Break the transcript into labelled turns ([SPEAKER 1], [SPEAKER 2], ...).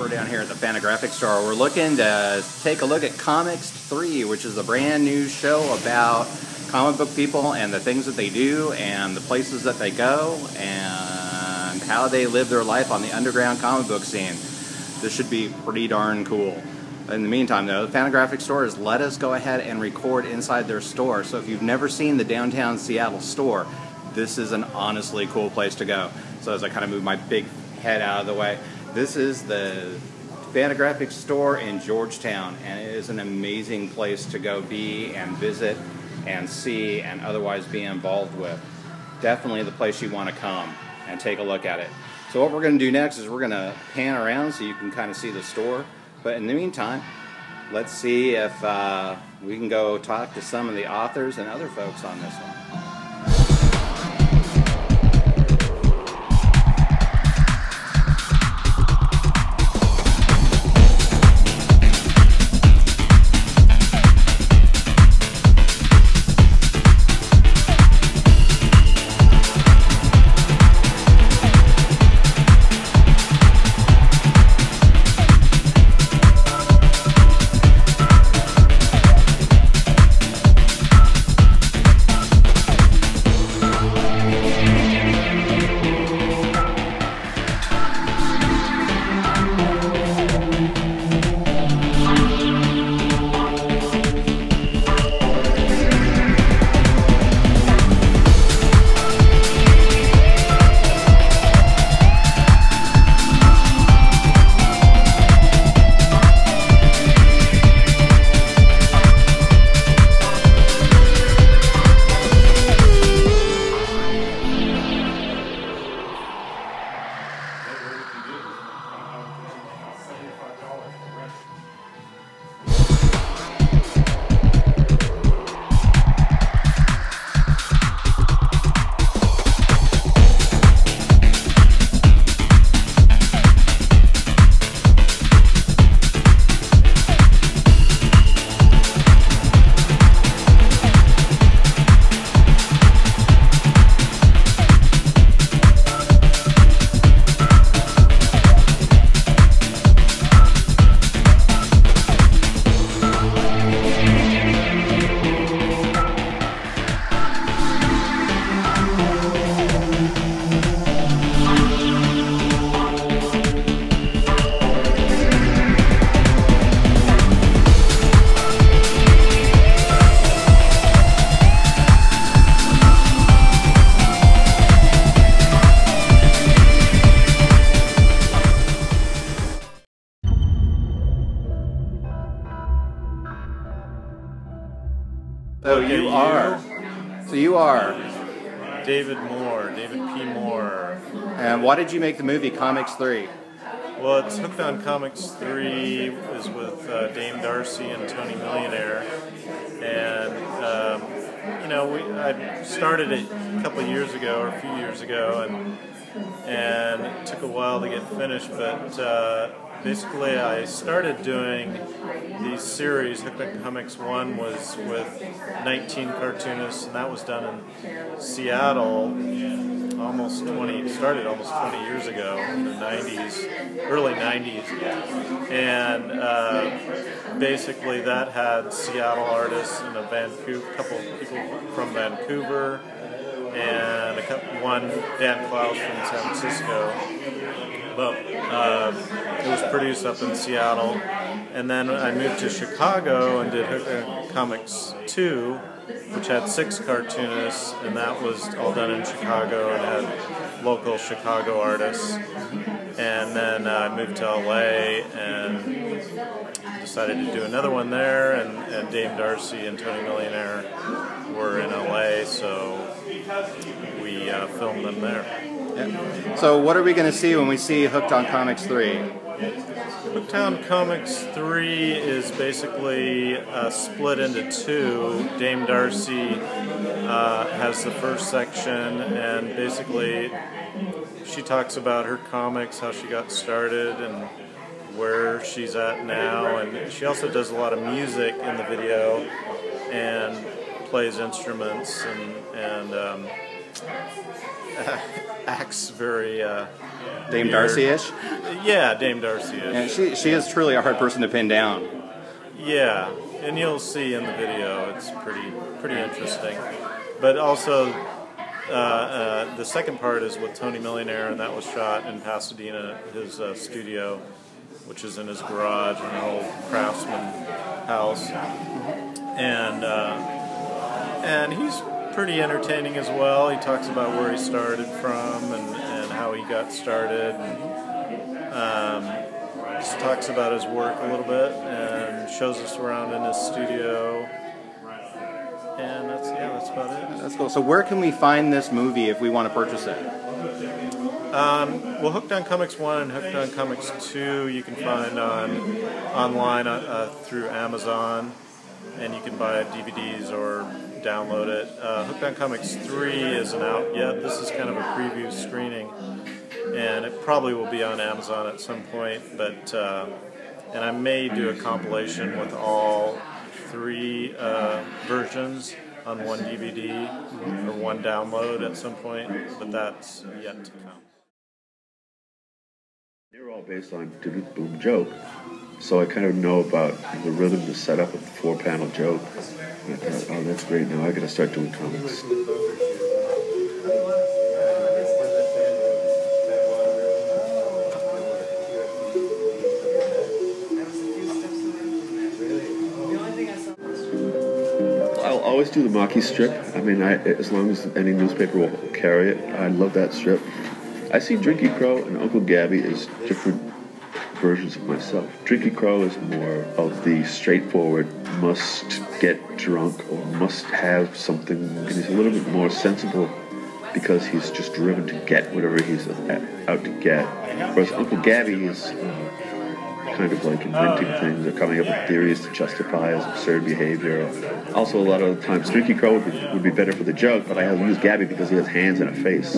[SPEAKER 1] We're down here at the Fantagraphics store. We're looking to take a look at Comix 3, which is a brand new show about comic book people and the things that they do and the places that they go and how they live their life on the underground comic book scene. This should be pretty darn cool. In the meantime, though, the Fantagraphics store has let us go ahead and record inside their store. So if you've never seen the downtown Seattle store, this is an honestly cool place to go. So as I kind of move my big head out of the way, this is the Fantagraphics store in Georgetown, and it is an amazing place to go be and visit and see and otherwise be involved with. Definitely the place you want to come and take a look at it. So what we're going to do next is we're going to pan around so you can kind of see the store. But in the meantime, let's see if we can go talk to some of the authors and other folks on this one. So you are
[SPEAKER 2] David P. Moore.
[SPEAKER 1] And why did you make the movie Comix 3?
[SPEAKER 2] Well, it's Hooked on Comix 3 is with Dame Darcy and Tony Millionaire, and you know, I started it a couple of years ago or a few years ago, and it took a while to get finished, but basically I started doing these series. Hooked on Comix 1 was with 19 cartoonists, and that was done in Seattle started almost 20 years ago, in the 90s, early 90s, and basically that had Seattle artists and a couple people from Vancouver, and one Dan Klaus from San Francisco. But it was produced up in Seattle, and then I moved to Chicago and did Hooked on Comix 2, which had 6 cartoonists, and that was all done in Chicago and had local Chicago artists. And then I moved to LA and decided to do another one there, and Dame Darcy and Tony Millionaire were in LA, so we filmed them there.
[SPEAKER 1] Yeah. So what are we going to see when we see Hooked on Comix 3?
[SPEAKER 2] Hooked on Comix 3 is basically split into 2. Dame Darcy has the first section, and basically she talks about her comics, how she got started, and where she's at now. And she also does a lot of music in the video and plays instruments and acts very
[SPEAKER 1] Dame Darcy-ish?
[SPEAKER 2] Yeah, Dame Darcy-ish.
[SPEAKER 1] And she is truly a hard person to pin down.
[SPEAKER 2] Yeah, and you'll see in the video, it's pretty interesting. But also, the second part is with Tony Millionaire, and that was shot in Pasadena, his studio, which is in his garage in an old craftsman house. And he's pretty entertaining as well. He talks about where he started from and how he got started. Just talks about his work a little bit and shows us around in his studio. And that's about it.
[SPEAKER 1] That's cool. So where can we find this movie if we want to purchase it?
[SPEAKER 2] Well, Hooked on Comix 1 and Hooked on Comix 2 you can find online through Amazon, and you can buy DVDs or download it. Hooked on Comix 3 isn't out yet. This is kind of a preview screening, and it probably will be on Amazon at some point. But and I may do a compilation with all 3 versions on one DVD or one download at some point, but that's yet to come.
[SPEAKER 3] They're all based on Doo Boom Joke, so I kind of know about the rhythm, the setup of the 4-panel joke. And I thought, oh, that's great, now I gotta start doing comics. I'll always do the Maki strip. I mean, as long as any newspaper will carry it, I love that strip. I see Drinky Crow and Uncle Gabby as different versions of myself. Drinky Crow is more of the straightforward, must get drunk or must have something, and he's a little bit more sensible because he's just driven to get whatever he's out to get. Whereas Uncle Gabby is kind of like inventing things or coming up with theories to justify his absurd behavior. Also, a lot of the times, Drinky Crow would be better for the joke, but I'll use Gabby because he has hands and a face.